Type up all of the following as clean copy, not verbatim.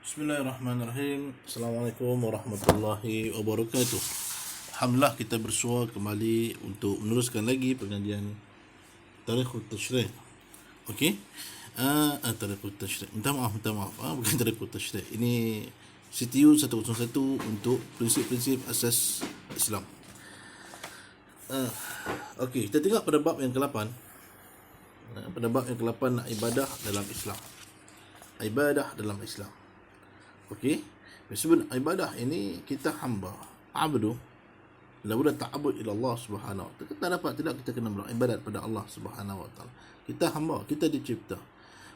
Bismillahirrahmanirrahim. Assalamualaikum warahmatullahi wabarakatuh. Alhamdulillah, kita bersua kembali untuk meneruskan lagi pengajian Tarikhut Tashrih. Okey. Tarikhut Tashrih. Minta maaf. Bukan Tarikhut Tashrih. Ini CTU 101 untuk prinsip-prinsip asas Islam. Okey, kita tengok pada bab yang ke-8. Pada bab yang ke-8, ibadah dalam Islam. Ibadah dalam Islam. Okey, sebab ibadah ini kita hamba. Abdu la buda ta'abbud ila Allah Subhanahu wa taala. Kita dapat tidak kita kena beribadat pada Allah Subhanahu wa taala. Kita hamba, kita dicipta.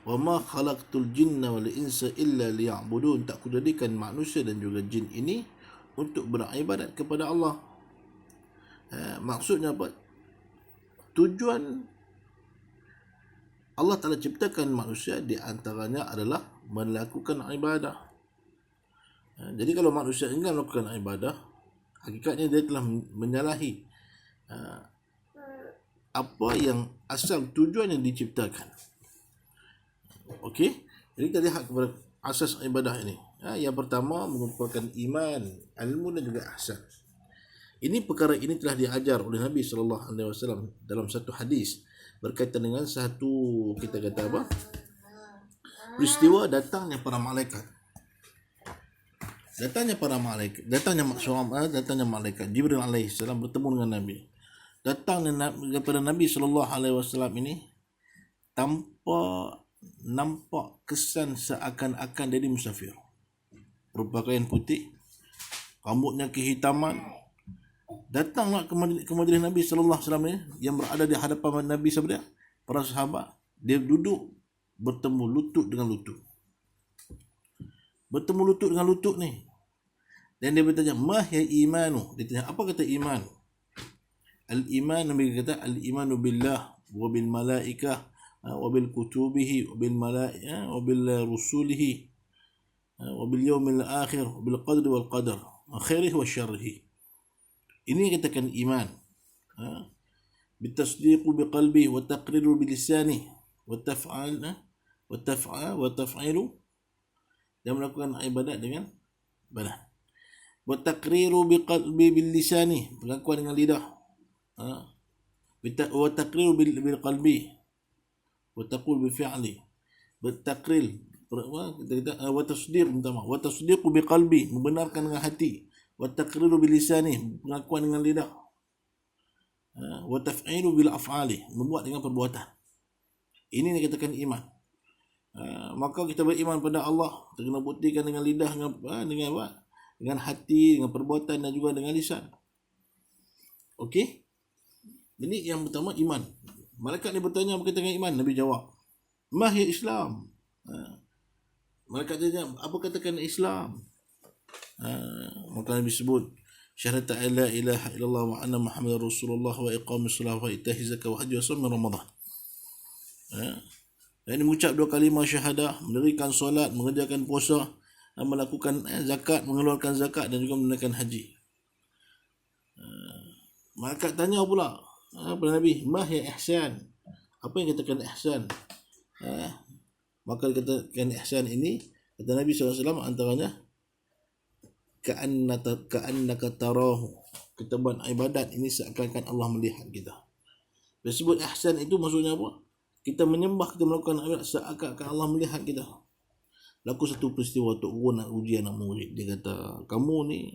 Wa ma khalaqtul jinna wal insa illa liya'budun. Tak kujadikan manusia dan juga jin ini untuk beribadat kepada Allah. Maksudnya apa? Tujuan Allah Ta'ala ciptakan manusia di antaranya adalah melakukan ibadah. Jadi kalau manusia enggan melakukan ibadah, hakikatnya dia telah menyalahi apa yang asal tujuan yang diciptakan. Okey, jadi kita lihat kepada asas ibadah ini. Yang pertama merupakan iman, ilmu dan juga ihsan. Ini perkara ini telah diajar oleh Nabi SAW dalam satu hadis berkaitan dengan satu, kita kata apa, peristiwa datangnya para malaikat. Datangnya malaikat Jibril alaihissalam bertemu dengan Nabi. Datang kepada Nabi SAW ini tanpa nampak kesan seakan-akan dia musafir. Berpakaian putih, rambutnya kehitaman. Datanglah ke majlis Nabi SAW ini, yang berada di hadapan Nabi sabda, para sahabat, dia duduk bertemu lutut dengan lutut. Bertemu lutut dengan lutut ni. Dan dia bertanya, "Mahya imanu?" Dia tanya, apa kata iman? Al-iman, Nabi kata, al-imanu billah wa bil malaikah wa bil kutubihi wa bil malaikah wa bil rusulihi wa bil yawmil akhir wa bil qadri wal qadar khairihi wa syarrihi. Ini katakan iman. Bitasdiqu biqalbi wa taqriru bilisani wa taf'alu dan melakukan ibadat dengan badan. Wa taqriru biqalbi bilisani, pengakuan dengan lidah. Wa taqriru bilqalbi wa taqul bifi'li. Bertakril, wa tasdiq, wa tasdiqu biqalbi, membenarkan dengan hati. Wa taqriru bilisani, pengakuan dengan lidah. Wa taf'ilu bil af'ali, membuat dengan perbuatan. Ini dikatakan iman. Maka kita beriman pada Allah, kita kena buktikan dengan lidah, dengan apa? Dengan hati, dengan perbuatan dan juga dengan lisan. Okey? Ini yang pertama, iman. Malaikat ni bertanya berkaitan dengan iman. Nabi jawab, "Mahya Islam." Malaikat tanya, apa katakan Islam? Maka Nabi sebut, "Syahadatu an la ilaha illallah wa anna Muhammadar Rasulullah wa iqamis salat wa ita'iz zakat wa hajj wa shaum Ramadan." Ini mengucap dua kalimah syahadah, mendirikan solat, mengerjakan puasa, melakukan zakat, mengeluarkan zakat dan juga menunaikan haji. Malaikat tanya pula kepada Nabi, "Mahya ihsan?" Apa yang katakan ihsan? Maka dikatakan ihsan ini, kata Nabi SAW, antaranya ka'annaka tarahu. Kita buat ibadat ini seakan-akan Allah melihat kita. Disebut ihsan itu maksudnya apa? Kita menyembah, kita melakukan ibadat seakan-akan Allah melihat kita. Laku satu peristiwa Tok Guru nak uji anak murid. Dia kata, "Kamu ni,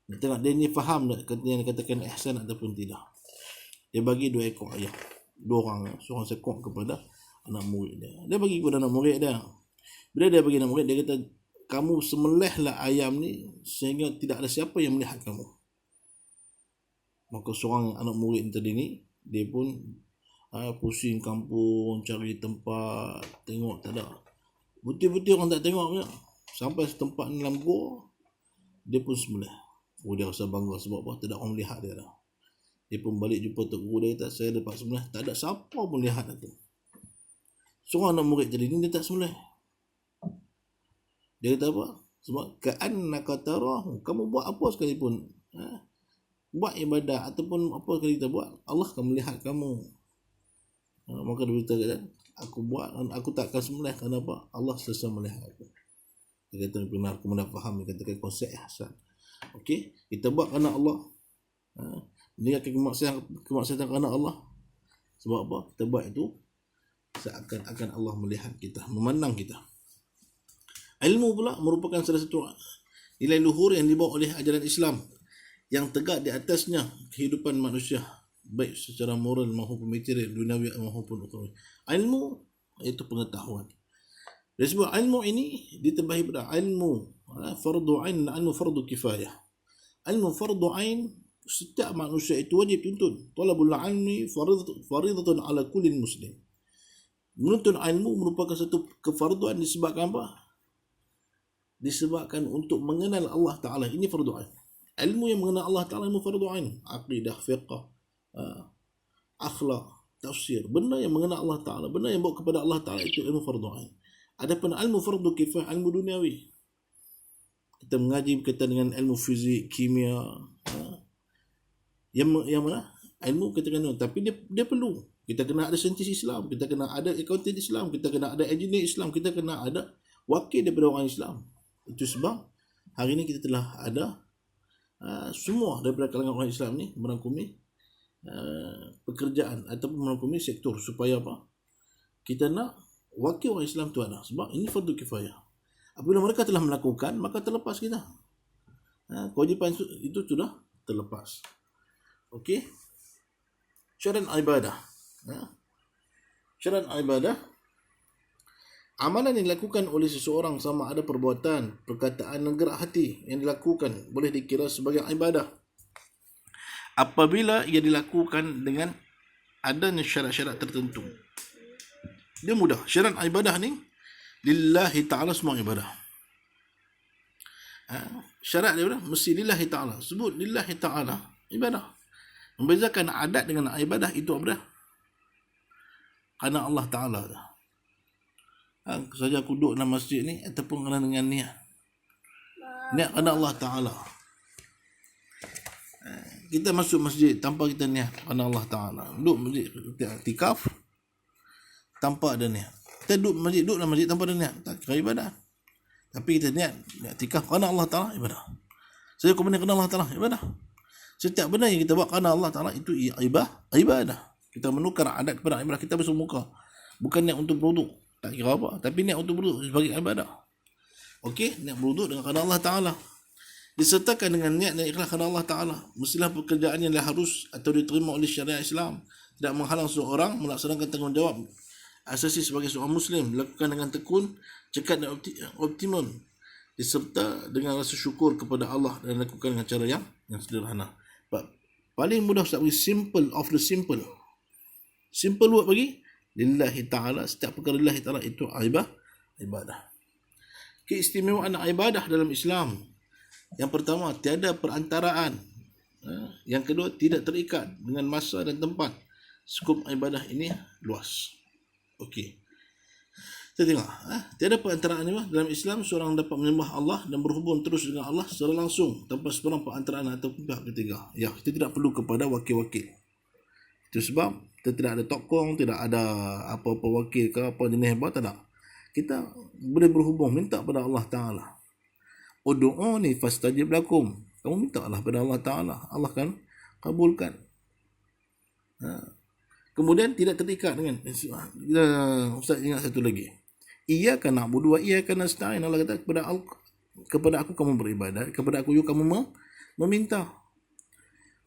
tengok dia ni faham tak yang dikatakan ihsan ataupun tidak?" Dia bagi 2 ekor ayam. 2 orang, seorang sekor kepada anak murid dia. Dia bagi kepada anak murid dia. Bila dia bagi anak murid, dia kata, "Kamu sembelihlah ayam ni sehingga tidak ada siapa yang melihat kamu." Maka seorang anak murid tadi ni, dia pun pusing kampung, cari tempat, tengok tak ada. Betul-betul orang tak tengok punya. Sampai setempat dalam gua, dia pun sembelih. Dia rasa bangga sebab apa? Tak ada orang melihat dia dah. Dia pun balik jumpa Tok Guru, dia kata, "Saya dapat sembelih, tak ada siapa pun lihat itu." Seorang anak murid tadi ni, dia tak sembelih. Dia kata apa? Sebab ka'annaka tarahu, kamu buat apa sekalipun, buat ibadah ataupun apa sekali kita buat, Allah akan melihat kamu. Maka dia berkata, "Aku buat, aku tak akan sembelih, kerana apa? Allah selesa melihat aku." Dia kata benar, kemudian faham, dia katakan konsep ihsan. Okey, kita buat kerana Allah. Meninggalkan kemaksiatan kerana Allah. Sebab apa? Kita buat itu seakan-akan Allah melihat kita, memandang kita. Ilmu pula merupakan salah satu nilai luhur yang dibawa oleh ajaran Islam yang tegak di atasnya kehidupan manusia, baik secara moral maupun material, duniawi maupun ukhrawi. Ilmu itu pengetahuan. Dari sebab ilmu ini diterbahi pada ilmu fardu ain, ilmu fardu kifayah. Ilmu fardu ain setiap manusia itu wajib tuntut. Talabul ilmi faridatun ala kulli muslim. Menuntut ilmu merupakan satu kefarduan disebabkan apa? Disebabkan untuk mengenal Allah Ta'ala. Ini fardu ain. Ilmu yang mengenal Allah Ta'ala, ilmu fardu ain. Aqidah, fiqh, akhlak, tafsir. Benda yang mengenal Allah Ta'ala, benda yang bawa kepada Allah Ta'ala, itu ilmu fardu ain. Adapun ilmu fardu kifayah, ilmu duniawi. Kita mengaji berkaitan dengan ilmu fizik, kimia. Yang mana? Ilmu kita kena. Tapi dia perlu. Kita kena ada saintis Islam. Kita kena ada accountant Islam. Kita kena ada engineer Islam. Kita kena ada wakil daripada orang Islam. Itu sebab hari ini kita telah ada semua daripada kalangan orang Islam ni merangkumi pekerjaan ataupun merangkumi sektor supaya apa? Kita nak wakil orang Islam tu ada. Sebab ini fardu kifayah. Apabila mereka telah melakukan, maka terlepas kita. Kewajipan itu sudah terlepas. Okey. Syarat ibadah. Syarat ibadah, amalan yang dilakukan oleh seseorang sama ada perbuatan, perkataan dan gerak hati yang dilakukan boleh dikira sebagai ibadah apabila ia dilakukan dengan adanya syarat-syarat tertentu. Dia mudah. Syarat ibadah ni lillahi ta'ala, semua ibadah. Syarat dia mesti lillahi ta'ala. Sebut lillahi ta'ala, ibadah. Membezakan adat dengan ibadah itu apa dah? Kerana Allah Ta'ala dah. Saja aku duduk dalam masjid ni ataupun kerana dengan niat. Niat kerana Allah Ta'ala. Kita masuk masjid tanpa kita niat kerana Allah Ta'ala. Duduk masjid, kita iktikaf tanpa ada niat. Kita duduk dalam masjid tanpa ada niat, tak kira ibadah. Tapi kita niat iktikaf kerana Allah Ta'ala, ibadah. Saya aku kerana Allah Ta'ala, ibadah. Setiap benda yang kita buat kerana Allah Ta'ala itu ibadah. Kita menukar adat kepada ibadah. Kita basuh muka. Bukan niat untuk berwuduk. Tak kira apa. Tapi niat untuk berwuduk sebagai ibadah. Okey, niat berwuduk dengan kerana Allah Ta'ala. Disertakan dengan niat dan ikhlas kerana Allah Ta'ala. Mestilah pekerjaan yang harus atau diterima oleh syariat Islam. Tidak menghalang seseorang melaksanakan tanggungjawab asasi sebagai seorang Muslim. Dilakukan dengan tekun, cekat dan optimum. Diserta dengan rasa syukur kepada Allah dan dilakukan dengan cara yang sederhana. Paling mudah Ustaz bagi simple of the simple. Simple word bagi lillahi ta'ala. Setiap perkara lillahi ta'ala itu ibadah. Keistimewaan ibadah dalam Islam. Yang pertama, tiada perantaraan. Yang kedua, tidak terikat dengan masa dan tempat. Skop ibadah ini luas. Okey. Kita tengok. Tiada perantaraan ini dalam Islam. Seorang dapat menyembah Allah dan berhubung terus dengan Allah secara langsung tanpa sebarang perantaraan atau pihak ketiga. Ya, kita tidak perlu kepada wakil-wakil. Itu sebab kita tidak ada tokong, tidak ada apa-apa wakil ke apa jenis apa, tak ada. Kita boleh berhubung, minta pada Allah Ta'ala. Udu'uni fastajib lakum. Kamu minta Allah pada Allah Ta'ala. Allah kan kabulkan. Kemudian tidak terikat dengan Ustaz ingat satu lagi. Iyyaka na'budu wa iyyaka nasta'in. Allah kata kepada aku kamu beribadat, kepada aku juga kamu meminta.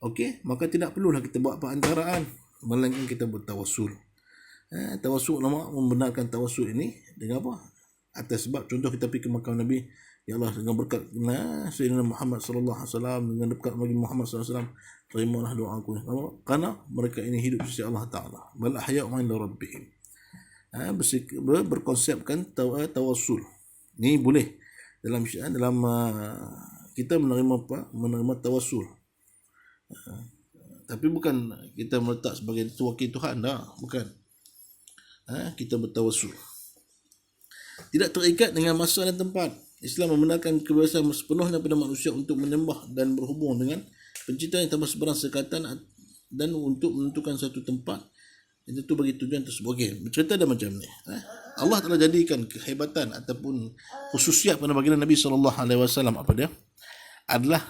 Okey, maka tidak perlulah kita buat perantaraan, melainkan kita bertawassul. Tawassul nama membenarkan tawassul ini dengan apa? Atas sebab contoh kita pergi ke makam Nabi, ya Allah dengan berkat Sayyidina Muhammad sallallahu alaihi wasallam, dengan berkat Nabi Muhammad sallallahu alaihi wasallam, terimalah doa aku. Karena mereka ini hidup di sisi Allah Taala. Bal ahya'u 'inda rabbihim. Berkonsepkan tawassul. Ini boleh dalam kita menerima tawassul. Tapi bukan kita meletak sebagai wakil Tuhan, dah, bukan. Kita bertawassul. Tidak terikat dengan masa dan tempat. Islam membenarkan kebebasan sepenuhnya pada manusia untuk menyembah dan berhubung dengan pencipta yang tanpa sebarang sekatan dan untuk menentukan satu tempat Itu bagi tujuan tersebut. Okey, cerita dia macam ni. Allah telah jadikan kehebatan ataupun khususiat pada baginda Nabi SAW apa dia? Adalah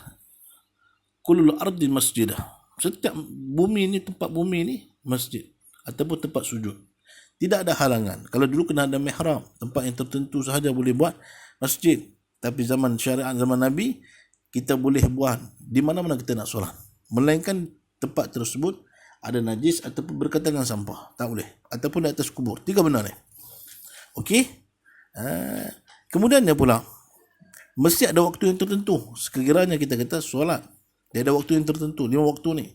kullul ardi masjidah. Setiap bumi ni, tempat bumi ni masjid ataupun tempat sujud. Tidak ada halangan. Kalau dulu kena ada mihrab, tempat yang tertentu sahaja boleh buat masjid. Tapi zaman syariat, zaman Nabi, kita boleh buat di mana-mana kita nak solat. Melainkan tempat tersebut ada najis ataupun berkaitan dengan sampah. Tak boleh. Ataupun di atas kubur. 3 benda ni. Okey? Kemudiannya pula, mesti ada waktu yang tertentu. Sekiranya kita kata solat, dia ada waktu yang tertentu. 5 waktu ni.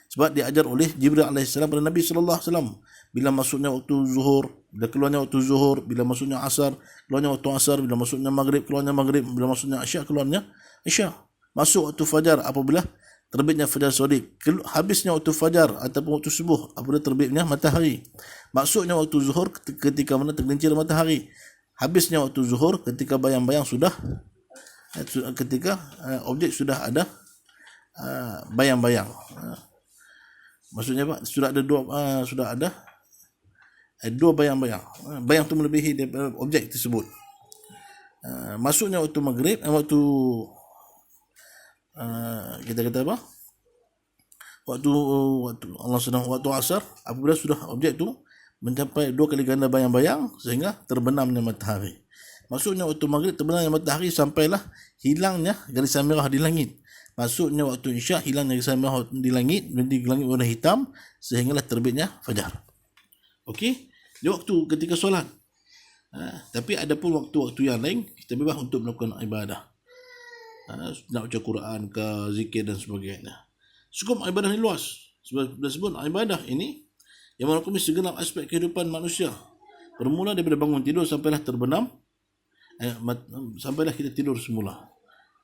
Sebab diajar oleh Jibril AS pada Nabi SAW. Bila masuknya waktu zuhur, bila keluarnya waktu zuhur, bila masuknya asar, keluarnya waktu asar, bila masuknya maghrib, keluarnya maghrib, bila masuknya isyak, keluarnya isyak. Masuk waktu fajar apabila terbitnya fajar sodik. Habisnya waktu fajar ataupun waktu subuh apabila terbitnya matahari. Masuknya waktu zuhur ketika mana tergelincir matahari. Habisnya waktu zuhur ketika bayang-bayang sudah, ketika objek sudah ada bayang-bayang. Maksudnya apa? Sudah ada dua bayang-bayang. Bayang tu melebihi daripada objek tersebut. Masuknya waktu maghrib, waktu kita kata apa? Waktu Allah sedang waktu asar, apabila sudah objek tu mencapai 2 kali ganda bayang-bayang sehingga terbenamnya matahari. Masuknya waktu maghrib, terbenamnya matahari sampailah hilangnya garisan merah di langit. Masuknya waktu isyak, hilangnya garisan merah di langit, menjadi langit warna hitam sehinggalah terbitnya fajar. Okey? Di waktu ketika solat. Tapi ada pun waktu-waktu yang lain kita bebas untuk melakukan ibadah. Nak baca Quran ke, zikir dan sebagainya. Skop ibadah ni luas. Sebab disebut ibadah ini yang merangkumi segenap aspek kehidupan manusia. Bermula daripada bangun tidur sampailah terbenam, sampailah kita tidur semula.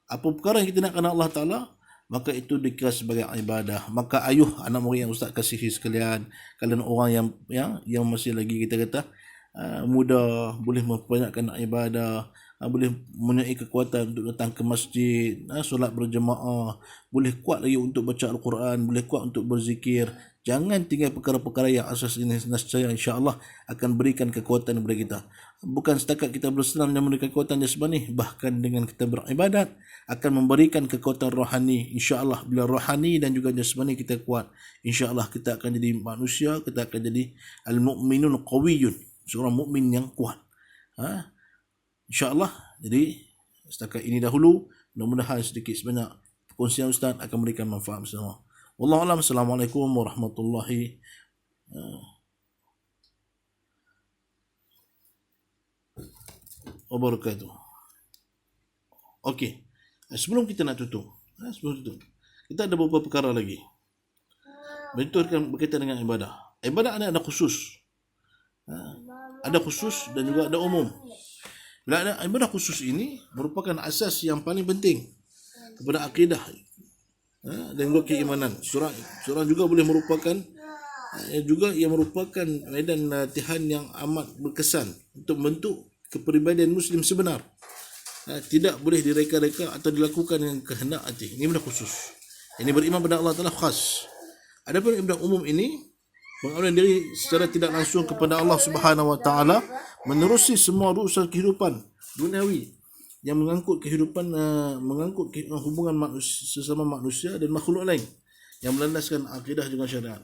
Apa perkara yang kita nak kerana Allah Ta'ala, maka itu dikira sebagai ibadah. Maka ayuh anak murid yang Ustaz kasihi sekalian, kalian orang yang masih lagi kita kata muda, boleh memperbanyakkan ibadah, boleh mempunyai kekuatan untuk datang ke masjid, solat berjemaah, boleh kuat lagi untuk baca Al-Quran, boleh kuat untuk berzikir. Jangan tinggal perkara-perkara yang asas ini, nescaya insya-Allah akan berikan kekuatan kepada kita. Bukan setakat kita bersenam dan memberikan kekuatan jasmani, bahkan dengan kita beribadat akan memberikan kekuatan rohani. Insya-Allah bila rohani dan juga jasmani kita kuat, insya-Allah kita akan jadi manusia, kita akan jadi al-mu'minun qawiyyun, seorang mukmin yang kuat. InsyaAllah. Jadi setakat ini dahulu, mudah-mudahan sedikit sebanyak perkongsian Ustaz akan memberikan manfaat bersama. Wallahualam. Assalamualaikum warahmatullahi wabarakatuh. Okey, sebelum kita nak tutup, kita ada beberapa perkara lagi. Itu akan berkaitan dengan ibadah. Ibadah ada khusus, ada khusus dan juga ada umum. Bila ada ibadah khusus ini merupakan asas yang paling penting kepada akidah dan juga keimanan. Seorang juga boleh merupakan medan latihan yang amat berkesan untuk membentuk kepribadian Muslim sebenar. Tidak boleh direka-reka atau dilakukan dengan kehendak hati. Ini ibadah khusus. Ini beriman pada Allah Ta'ala khas. Adapun ibadah umum ini mengabdikan diri secara tidak langsung kepada Allah Subhanahu Wa Ta'ala, menerusi semua urusan kehidupan duniawi yang mengangkut kehidupan, hubungan sesama manusia dan makhluk lain yang melandaskan akidah juga syariat.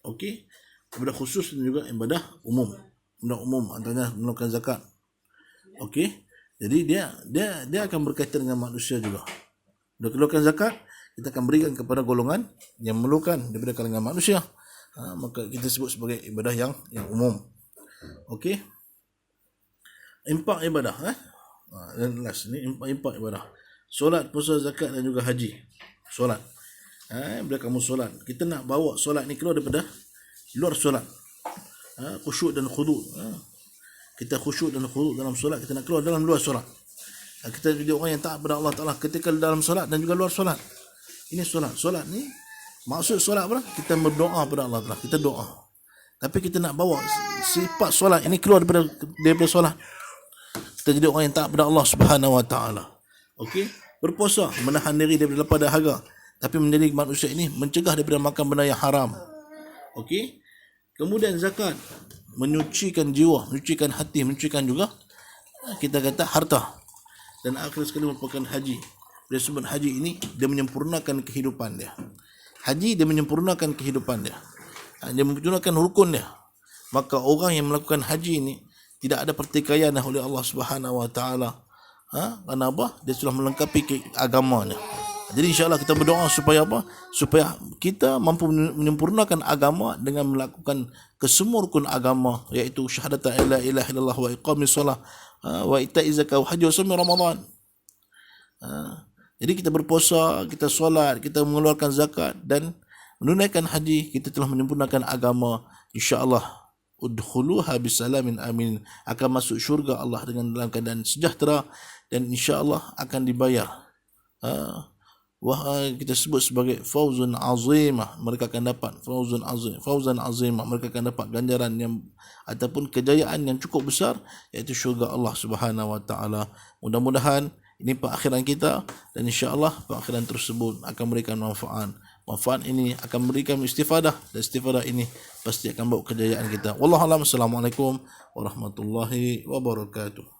Okey, ibadah khusus dan juga ibadah umum. Ibadah umum antaranya menunaikan zakat. Okey, jadi dia akan berkaitan dengan manusia juga. Bila keluarkan zakat, kita akan berikan kepada golongan yang memerlukan daripada kalangan manusia. Maka kita sebut sebagai ibadah yang umum. Okey. Impak ibadah, dan last ni impak ibadah. Solat, puasa, zakat dan juga haji. Solat. Bila kamu solat, kita nak bawa solat ni keluar daripada luar solat. Khusyuk dan khudu'. Kita khusyuk dan khudu' dalam solat, kita nak keluar dalam luar solat. Kita jadi orang yang taat kepada Allah Ta'ala ketika dalam solat dan juga luar solat. Ini solat. Solat ni maksud solat apa? Kita berdoa kepada Allah Ta'ala. Kita doa. Tapi kita nak bawa sifat solat ini keluar daripada solat. Kita jadi orang yang taat kepada Allah Subhanahu Wa Ta'ala. Okey? Berpuasa, menahan diri daripada lapar dahaga. Tapi menjadi manusia ini mencegah daripada makan benda yang haram. Okey? Kemudian zakat menyucikan jiwa, menyucikan hati, menyucikan juga kita kata harta. Dan akhir sekali merupakan haji. Dia sebut haji ini dia menyempurnakan kehidupan dia. Haji dia menyempurnakan kehidupan dia. Dia menyempurnakan rukun dia. Maka orang yang melakukan haji ini tidak ada pertikaian oleh Allah Subhanahu Wa Taala. Karena apa? Dia sudah melengkapi agamanya. Jadi insya-Allah kita berdoa supaya apa? Supaya kita mampu menyempurnakan agama dengan melakukan kesemua rukun agama, iaitu syahadatan la ilaha illallah wa iqamis shalah wa ita'iz zakat wa haji wa shaum Ramadan. Jadi kita berpuasa, kita solat, kita mengeluarkan zakat dan menunaikan haji, kita telah menyempurnakan agama. Insya-Allah udkhuluha bisalamin amin, akan masuk syurga Allah dengan dalam keadaan sejahtera dan insya-Allah akan dibayar. Kita sebut sebagai fauzun azimah, mereka akan dapat fauzan azimah, mereka akan dapat ganjaran yang ataupun kejayaan yang cukup besar, iaitu syurga Allah Subhanahu Wa Taala. Mudah-mudahan ini perakhiran kita dan insya-Allah perakhiran tersebut akan memberikan manfaat. Manfaat ini akan memberikan istifadah dan istifadah ini pasti akan bawa kejayaan kita. Wallahu a'lam. Assalamualaikum warahmatullahi wabarakatuh.